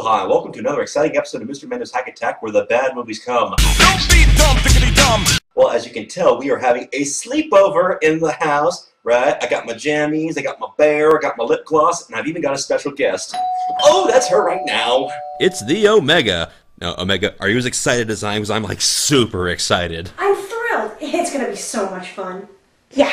hi, welcome to another exciting episode of Mr. Mendo's Hack Attack, where the bad movies come. Don't be dumb, diggity dumb! Well, as you can tell, we are having a sleepover in the house, right? I got my jammies, I got my bear, I got my lip gloss, and I've even got a special guest. Oh, that's her right now. It's the Omega. Now, Omega, are you as excited as I am? Because I'm, like, super excited. I'm thrilled. It's gonna be so much fun. Yeah,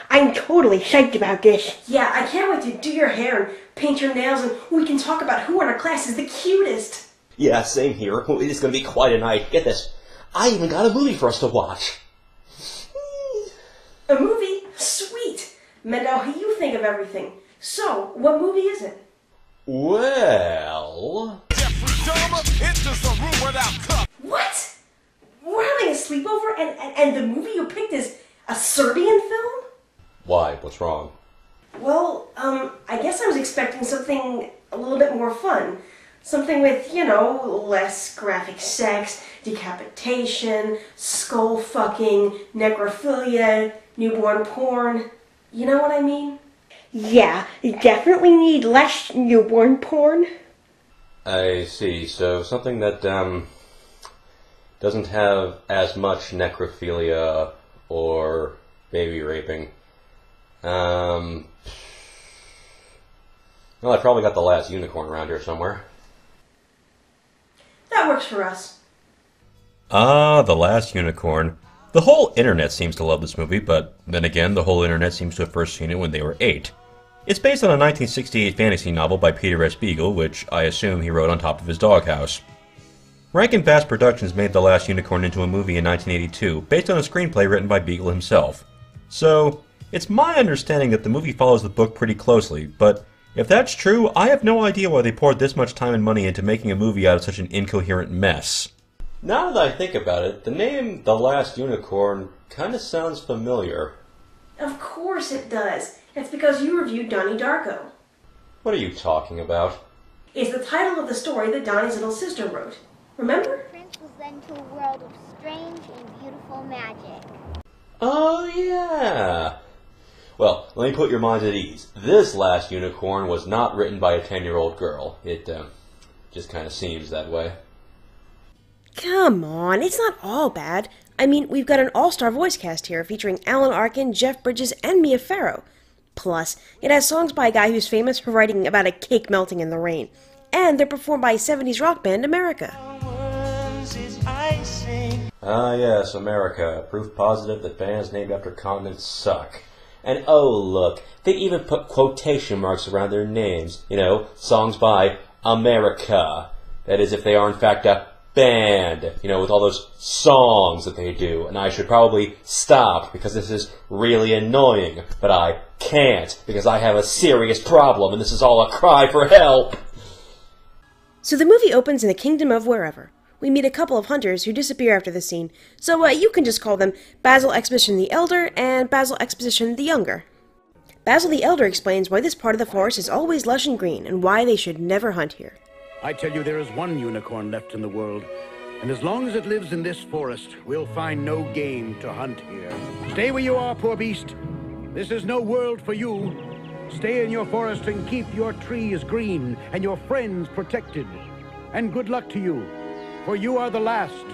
I'm totally psyched about this. Yeah, I can't wait to do your hair and paint your nails, and we can talk about who in our class is the cutest. Yeah, same here. It is going to be quite a night. Get this. I even got a movie for us to watch. A movie? Sweet. Mendo, how you think of everything. So, what movie is it? Well... Jeffrey Dahmer, it's just a room without cup. What? We're having a sleepover, and the movie you picked is a Serbian film? Why? What's wrong? Well, I guess I was expecting something a little bit more fun. Something with, you know, less graphic sex, decapitation, skull fucking, necrophilia, newborn porn. You know what I mean? Yeah, definitely need less newborn porn. I see. So something that doesn't have as much necrophilia or baby raping. Well, I probably got The Last Unicorn around here somewhere. That works for us. Ah, The Last Unicorn. The whole internet seems to love this movie, but then again, the whole internet seems to have first seen it when they were 8. It's based on a 1968 fantasy novel by Peter S. Beagle, which I assume he wrote on top of his doghouse. Rankin Bass Productions made The Last Unicorn into a movie in 1982, based on a screenplay written by Beagle himself. So, it's my understanding that the movie follows the book pretty closely, but if that's true, I have no idea why they poured this much time and money into making a movie out of such an incoherent mess. Now that I think about it, the name The Last Unicorn kind of sounds familiar. Of course it does. It's because you reviewed Donnie Darko. What are you talking about? It's the title of the story that Donnie's little sister wrote. Remember? The prince was led to a world of strange and beautiful magic. Oh, yeah. Well, let me put your minds at ease. This Last Unicorn was not written by a 10-year-old girl. It, just kind of seems that way. Come on, it's not all bad. I mean, we've got an all-star voice cast here featuring Alan Arkin, Jeff Bridges, and Mia Farrow. Plus, it has songs by a guy who's famous for writing about a cake melting in the rain. And they're performed by 70s rock band America. Ah, yes, America. Proof positive that bands named after continents suck. And oh, look, they even put quotation marks around their names. You know, songs by America. That is, if they are in fact a band. You know, with all those songs that they do. And I should probably stop because this is really annoying. But I can't because I have a serious problem and this is all a cry for help. So the movie opens in the kingdom of wherever. We meet a couple of hunters who disappear after the scene, so you can just call them Basil Exposition the Elder and Basil Exposition the Younger. Basil the Elder explains why this part of the forest is always lush and green, and why they should never hunt here. I tell you, there is one unicorn left in the world, and as long as it lives in this forest, we'll find no game to hunt here. Stay where you are, poor beast. This is no world for you. Stay in your forest and keep your trees green and your friends protected. And good luck to you, for you are the last.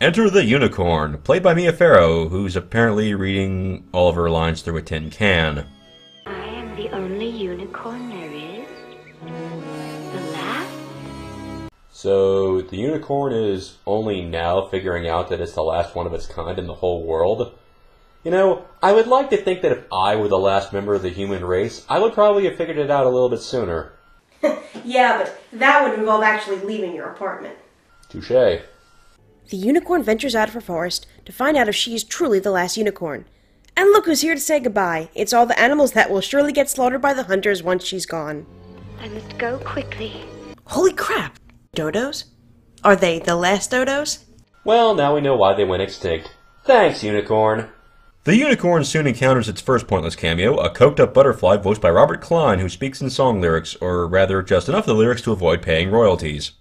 Enter the Unicorn, played by Mia Farrow, who's apparently reading all of her lines through a tin can. I am the only unicorn there is. The last? So, the unicorn is only now figuring out that it's the last one of its kind in the whole world? You know, I would like to think that if I were the last member of the human race, I would probably have figured it out a little bit sooner. Yeah, but that would involve actually leaving your apartment. Touché. The unicorn ventures out of her forest to find out if she is truly the last unicorn. And look who's here to say goodbye. It's all the animals that will surely get slaughtered by the hunters once she's gone. I must go quickly. Holy crap! Dodos? Are they the last dodos? Well, now we know why they went extinct. Thanks, unicorn. The Unicorn soon encounters its first pointless cameo, a coked-up butterfly voiced by Robert Klein, who speaks in song lyrics, or rather, just enough of the lyrics to avoid paying royalties.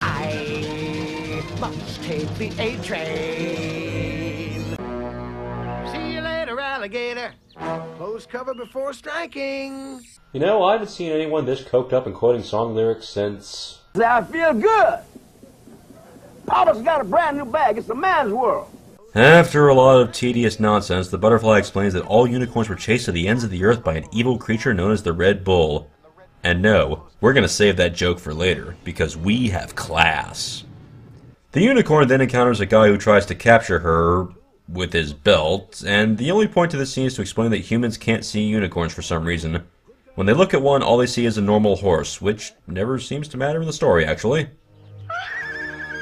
I must take the A train. See you later, alligator. Close cover before striking. You know, I haven't seen anyone this coked up and quoting song lyrics since... Say, I feel good. Papa's got a brand new bag. It's a man's world. After a lot of tedious nonsense, the butterfly explains that all unicorns were chased to the ends of the earth by an evil creature known as the Red Bull. And no, we're gonna save that joke for later, because we have class. The unicorn then encounters a guy who tries to capture her with his belt, and the only point to this scene is to explain that humans can't see unicorns for some reason. When they look at one, all they see is a normal horse, which never seems to matter in the story, actually.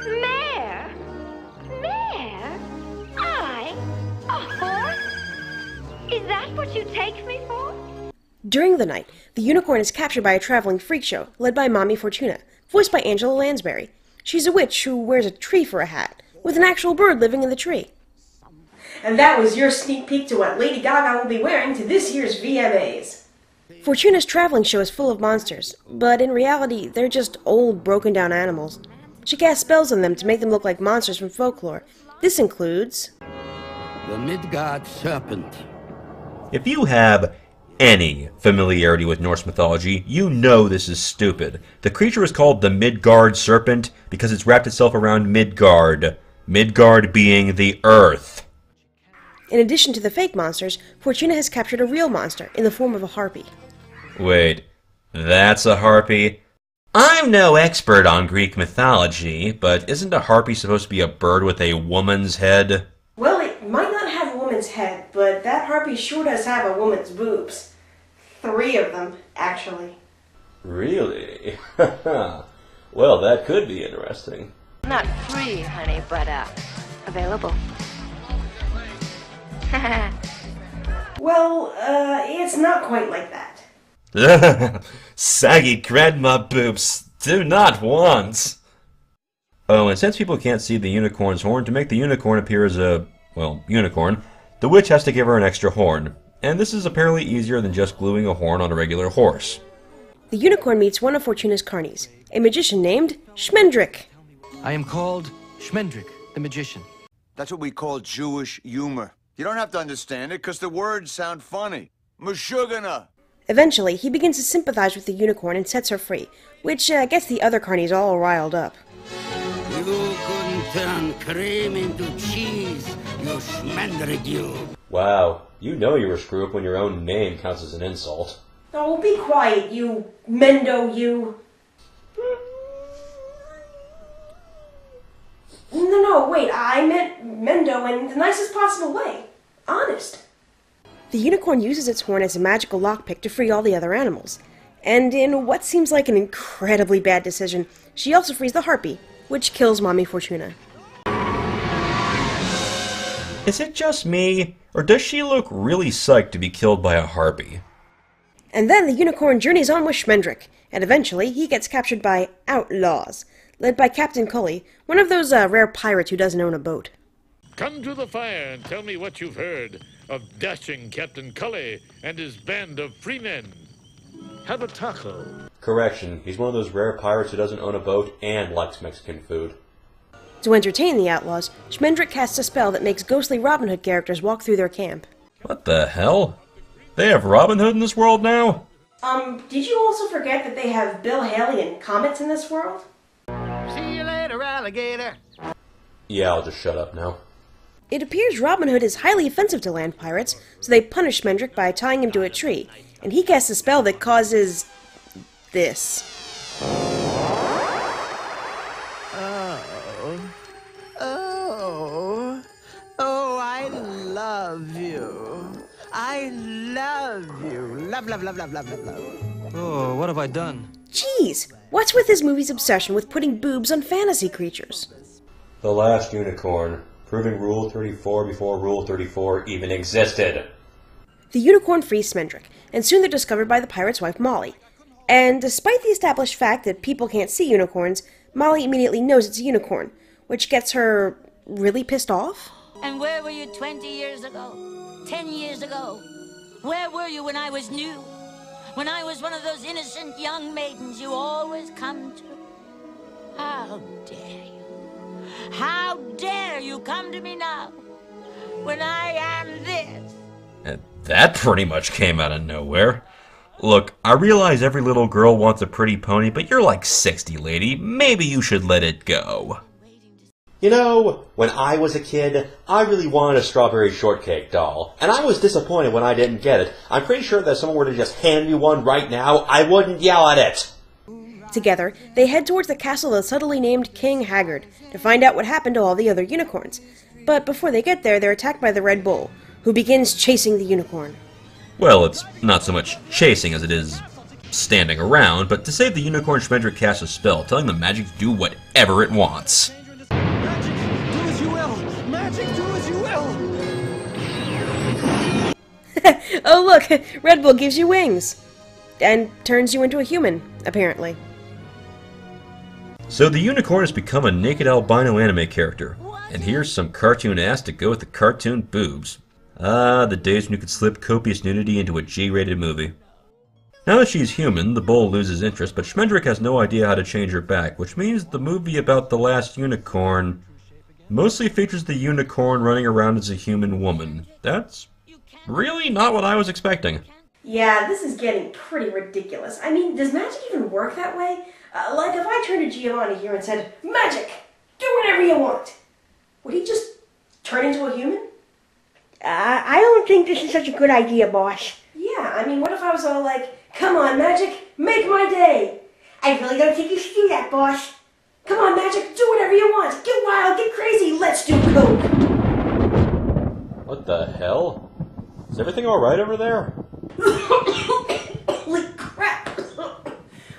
Mare? Mare? A horse? Is that what you take me for? During the night, the unicorn is captured by a traveling freak show, led by Mommy Fortuna, voiced by Angela Lansbury. She's a witch who wears a tree for a hat, with an actual bird living in the tree. And that was your sneak peek to what Lady Gaga will be wearing to this year's VMAs. Fortuna's traveling show is full of monsters, but in reality, they're just old, broken-down animals. She casts spells on them to make them look like monsters from folklore. This includes The Midgard Serpent. If you have any familiarity with Norse mythology, you know this is stupid. The creature is called the Midgard Serpent because it's wrapped itself around Midgard. Midgard being the Earth. In addition to the fake monsters, Fortuna has captured a real monster in the form of a harpy. Wait, that's a harpy? I'm no expert on Greek mythology, but isn't a harpy supposed to be a bird with a woman's head? Well, it might not have a woman's head, but that harpy sure does have a woman's boobs. 3 of them, actually. Really? Well, that could be interesting. Not free, honey, but, available. Well, it's not quite like that. Saggy grandma boobs do not want. Oh, and since people can't see the unicorn's horn, to make the unicorn appear as a, well, unicorn, the witch has to give her an extra horn. And this is apparently easier than just gluing a horn on a regular horse. The unicorn meets one of Fortuna's carnies, a magician named Schmendrick. I am called Schmendrick, the magician. That's what we call Jewish humor. You don't have to understand it, because the words sound funny. Meshuggah. Eventually, he begins to sympathize with the unicorn and sets her free, which gets the other carnies all riled up. You couldn't turn cream into cheese, you Schmendrick, you. Wow, you know you're a screw-up when your own name counts as an insult. Oh, be quiet, you Mendo, you. No, wait, I meant Mendo in the nicest possible way. Honest. The unicorn uses its horn as a magical lockpick to free all the other animals. And in what seems like an incredibly bad decision, she also frees the harpy, which kills Mommy Fortuna. Is it just me, or does she look really psyched to be killed by a harpy? And then the unicorn journeys on with Schmendrick, and eventually he gets captured by outlaws, led by Captain Cully, one of those rare pirates who doesn't own a boat. Come to the fire and tell me what you've heard of dashing Captain Cully and his band of free men. Have a taco. Correction, he's one of those rare pirates who doesn't own a boat and likes Mexican food. To entertain the outlaws, Schmendrick casts a spell that makes ghostly Robin Hood characters walk through their camp. What the hell? They have Robin Hood in this world now? Did you also forget that they have Bill Haley and comets in this world? See you later, alligator. Yeah, I'll just shut up now. It appears Robin Hood is highly offensive to land pirates, so they punish Schmendrick by tying him to a tree, and he casts a spell that causes this. Oh, I love you. I love you. Love, love, love, love, love, love, love. Oh, what have I done? Jeez, what's with this movie's obsession with putting boobs on fantasy creatures? The Last Unicorn, proving Rule 34 before Rule 34 even existed. The unicorn frees Schmendrick, and soon they're discovered by the pirate's wife, Molly. And despite the established fact that people can't see unicorns, Molly immediately knows it's a unicorn, which gets her really pissed off. And where were you 20 years ago? 10 years ago? Where were you when I was new? When I was one of those innocent young maidens you always come to? How dare you? How dare you come to me now, when I am this? That pretty much came out of nowhere. Look, I realize every little girl wants a pretty pony, but you're like 60, lady. Maybe you should let it go. You know, when I was a kid, I really wanted a strawberry shortcake doll, and I was disappointed when I didn't get it. I'm pretty sure that if someone were to just hand me one right now, I wouldn't yell at it. Together, they head towards the castle of the subtly named King Haggard to find out what happened to all the other unicorns. But before they get there, they're attacked by the Red Bull, who begins chasing the unicorn. Well, it's not so much chasing as it is standing around, but to save the unicorn, Schmendrick casts a spell, telling the magic to do whatever it wants. Oh look, Red Bull gives you wings! And turns you into a human, apparently. So the unicorn has become a naked albino anime character. And here's some cartoon ass to go with the cartoon boobs. Ah, the days when you could slip copious nudity into a G-rated movie. Now that she's human, the bull loses interest, but Schmendrick has no idea how to change her back, which means the movie about the last unicorn mostly features the unicorn running around as a human woman. That's really not what I was expecting. Yeah, this is getting pretty ridiculous. I mean, does magic even work that way? Like if I turned to Giovanni here and said, "Magic! Do whatever you want!" Would he just turn into a human? I don't think this is such a good idea, boss. Yeah, I mean, what if I was all like, "Come on, Magic, make my day!" I really don't think you should do that, boss. "Come on, Magic, do whatever you want! Get wild, get crazy, let's do coke!" What the hell? Is everything alright over there? Holy crap!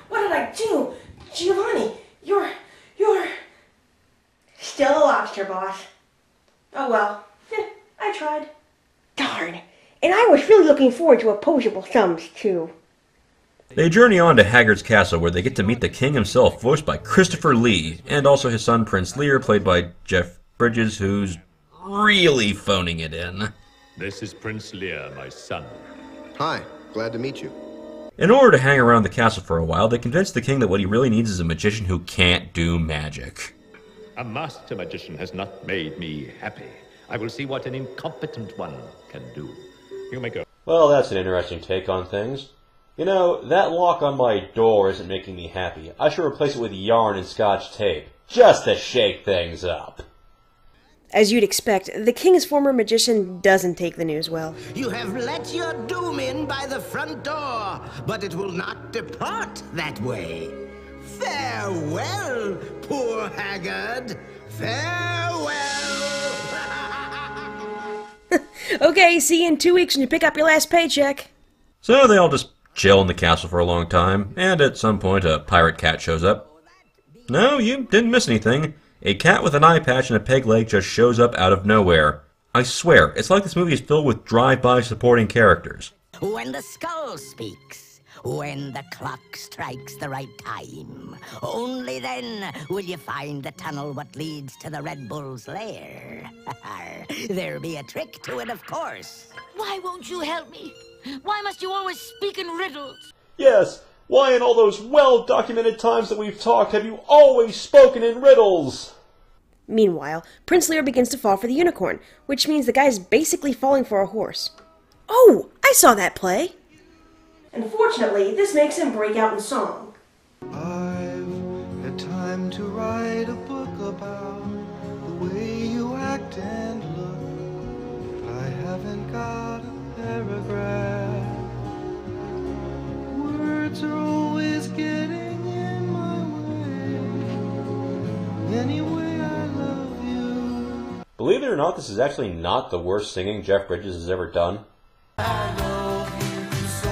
What did I do? Giovanni, you're... Still a lobster, boss. Oh well, I tried. Darn. And I was really looking forward to opposable thumbs, too. They journey on to Haggard's castle, where they get to meet the king himself, voiced by Christopher Lee, and also his son Prince Lear, played by Jeff Bridges, who's really phoning it in. This is Prince Lear, my son. Hi, glad to meet you. In order to hang around the castle for a while, they convince the king that what he really needs is a magician who can't do magic. A master magician has not made me happy. I will see what an incompetent one can do. You may go. Well, that's an interesting take on things. You know, that lock on my door isn't making me happy. I should replace it with yarn and scotch tape, just to shake things up. As you'd expect, the king's former magician doesn't take the news well. You have let your doom in by the front door, but it will not depart that way. Farewell, poor Haggard. Farewell. Okay, see you in 2 weeks when you pick up your last paycheck. So they all just chill in the castle for a long time, and at some point a pirate cat shows up. No, you didn't miss anything. A cat with an eye patch and a peg leg just shows up out of nowhere. I swear, it's like this movie is filled with drive-by supporting characters. When the skull speaks, when the clock strikes the right time, only then will you find the tunnel what leads to the Red Bull's lair. There'll be a trick to it, of course. Why won't you help me? Why must you always speak in riddles? Yes, why in all those well-documented times that we've talked have you always spoken in riddles? Meanwhile, Prince Lear begins to fall for the unicorn, which means the guy's basically falling for a horse. Oh, I saw that play! Unfortunately, this makes him break out in song. I've had time to write a book about the way you act and look, but I haven't got a paragraph. Words are always getting in my way. Anyway, I love you. Believe it or not, this is actually not the worst singing Jeff Bridges has ever done. I love you so,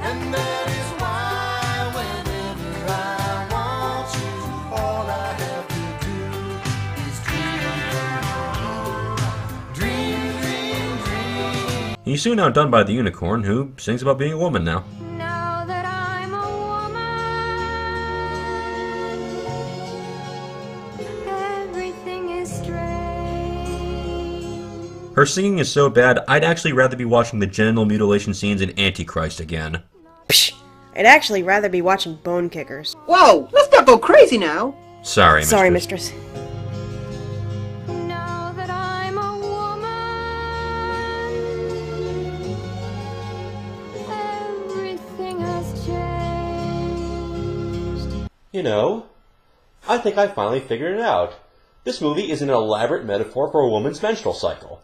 and that is why whenever I want you, all I have to do is dream, dream, dream. He's soon outdone by the unicorn, who sings about being a woman now. Now that I'm a woman, everything is strange. Her singing is so bad, I'd actually rather be watching the genital mutilation scenes in Antichrist again. Psh, I'd actually rather be watching Bone Kickers. Whoa, let's not go crazy now. Sorry, Sorry, mistress. Now that I'm a woman, You know, I think I finally figured it out. This movie is an elaborate metaphor for a woman's menstrual cycle.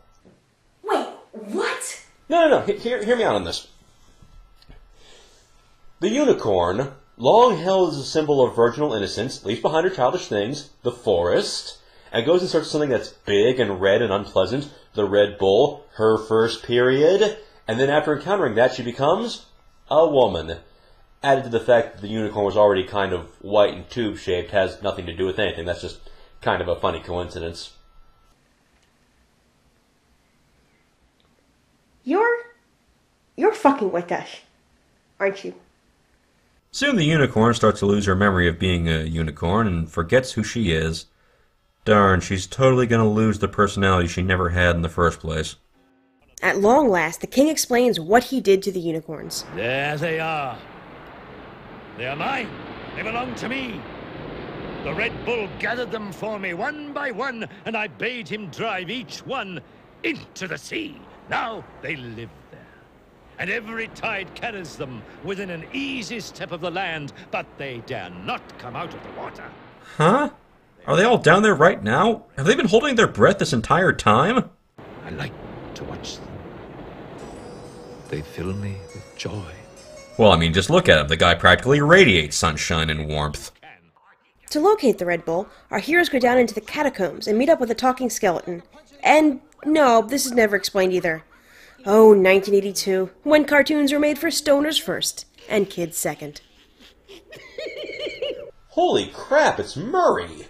Wait, what? No. Hear me out on this. The unicorn, long held as a symbol of virginal innocence, leaves behind her childish things, the forest, and goes in search of something that's big and red and unpleasant, the Red Bull, her first period, and then after encountering that, she becomes a woman. Added to the fact that the unicorn was already kind of white and tube-shaped, has nothing to do with anything. That's just kind of a funny coincidence. You're fucking with us, aren't you? Soon the unicorn starts to lose her memory of being a unicorn and forgets who she is. Darn, she's totally gonna lose the personality she never had in the first place. At long last, the king explains what he did to the unicorns. There they are. They are mine. They belong to me. The Red Bull gathered them for me one by one, and I bade him drive each one into the sea. Now they live there. And every tide carries them within an easy step of the land, but they dare not come out of the water. Huh? Are they all down there right now? Have they been holding their breath this entire time? I like to watch them. They fill me with joy. Well, I mean, just look at him. The guy practically radiates sunshine and warmth. To locate the Red Bull, our heroes go down into the catacombs and meet up with a talking skeleton. And no, this is never explained either. Oh, 1982, when cartoons were made for stoners first, and kids second. Holy crap, it's Murray!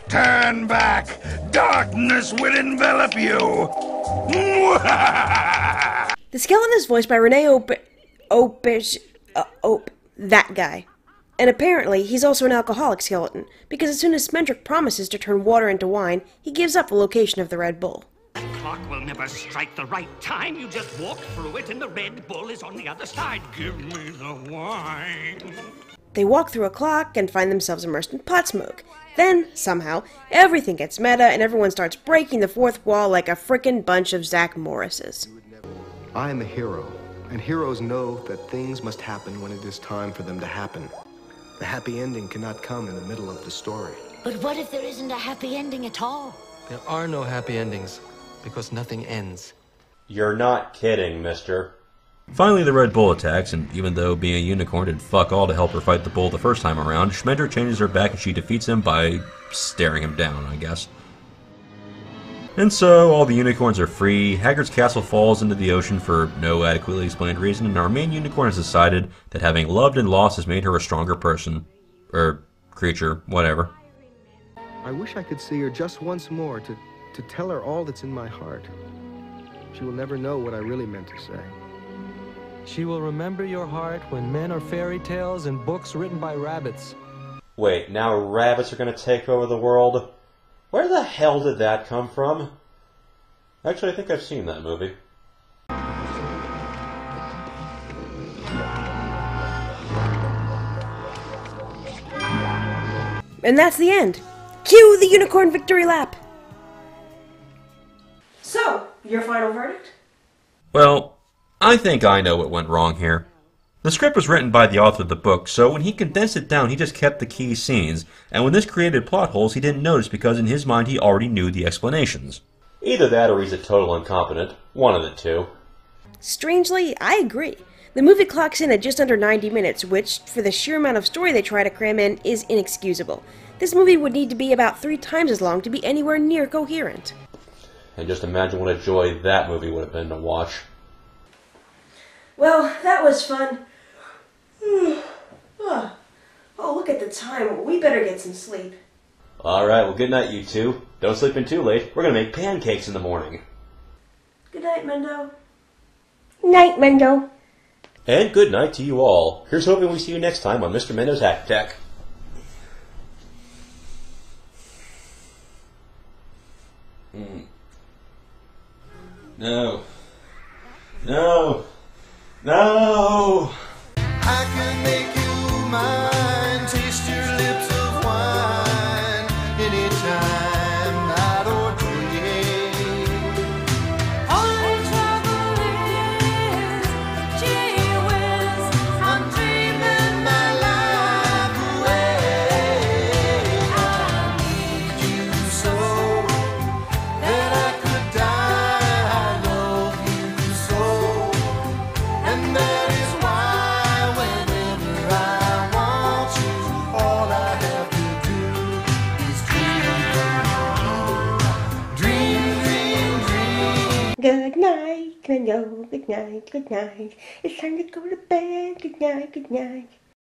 Turn back! Darkness will envelop you! The skeleton is voiced by Rene that guy. And apparently, he's also an alcoholic skeleton, because as soon as Smendrick promises to turn water into wine, he gives up the location of the Red Bull. The clock will never strike the right time. You just walk through it and the Red Bull is on the other side. Give me the wine. They walk through a clock and find themselves immersed in pot smoke. Then, somehow, everything gets meta and everyone starts breaking the fourth wall like a frickin' bunch of Zach Morrises. I am a hero, and heroes know that things must happen when it is time for them to happen. The happy ending cannot come in the middle of the story. But what if there isn't a happy ending at all? There are no happy endings, because nothing ends. You're not kidding, mister. Finally, the Red Bull attacks, and even though being a unicorn did fuck all to help her fight the bull the first time around, Schmender changes her back and she defeats him by staring him down, I guess. And so, all the unicorns are free, Haggard's castle falls into the ocean for no adequately explained reason, and our main unicorn has decided that having loved and lost has made her a stronger person. Or creature, whatever. I wish I could see her just once more to tell her all that's in my heart. She will never know what I really meant to say. She will remember your heart when men are fairy tales and books written by rabbits. Wait, now rabbits are gonna take over the world? Where the hell did that come from? Actually, I think I've seen that movie. And that's the end. Cue the unicorn victory lap! So, your final verdict? Well, I think I know what went wrong here. The script was written by the author of the book, so when he condensed it down, he just kept the key scenes, and when this created plot holes, he didn't notice because in his mind he already knew the explanations. Either that or he's a total incompetent. One of the two. Strangely, I agree. The movie clocks in at just under 90 minutes, which, for the sheer amount of story they try to cram in, is inexcusable. This movie would need to be about 3 times as long to be anywhere near coherent. And just imagine what a joy that movie would have been to watch. Well, that was fun. Oh, look at the time. We better get some sleep. Alright, well good night you two. Don't sleep in too late. We're gonna make pancakes in the morning. Good night, Mendo. Night, Mendo. And good night to you all. Here's hoping we see you next time on Mr. Mendo's Hack Attack. No. No. No! I can make you mine, taste your lips of wine, anytime, night or day. Only trouble is, gee whiz, I'm dreaming my life away. Good night, Mendo. Good night, good night. It's time to go to bed. Good night, good night.